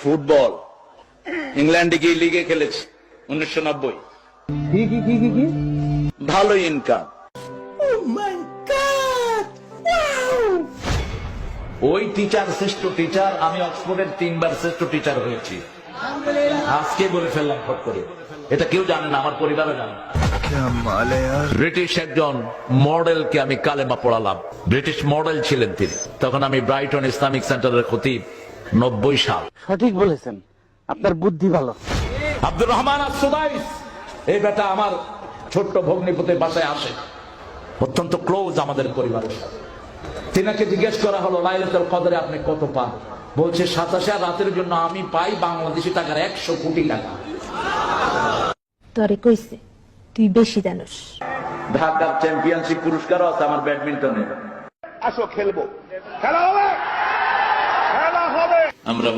Football ইংল্যান্ডে গিয়ে লিগে খেলেছি 1990। কি ভালো ইনকাম। ওই টিচার শ্রেষ্ঠ টিচার, আমি অক্সফোর্ডের 3 বার শ্রেষ্ঠ টিচার হয়েছি। আজকে বলে ফেললাম ফট করে, এটা কেউ জানে না, আমার পরিবারও জানে না। ব্রিটিশ একজন মডেলকে আমি কালেমা পড়ালাম, ব্রিটিশ মডেল ছিলেন তিনি। তখন আমি ব্রাইটন ইসলামিক সেন্টারের খতিব, 90 সাল। সঠিক বলেছেন, আপনার বুদ্ধি ভালো। আব্দুর রহমান আস-সুদাইস, এই বেটা আমার ছোট্ট ভগ্নিপতির বাসায় আসে, অত্যন্ত ক্লোজ আমাদের পরিবারের সাথে। তিনাকে জিজ্ঞেস করা হলো, লাইলাতুল কদরে আপনি কত পান? বলছে 27 রাতের জন্য আমি পাই বাংলাদেশি টাকার 100 কোটি টাকা। তরে কইছে তুই বেশি জানোস। ঢাকার চ্যাম্পিয়নশিপ পুরস্কারও আছে আমার ব্যাডমিন্টনে। আসো খেলবো, খেলা হবে, খেলা হবে। আমরা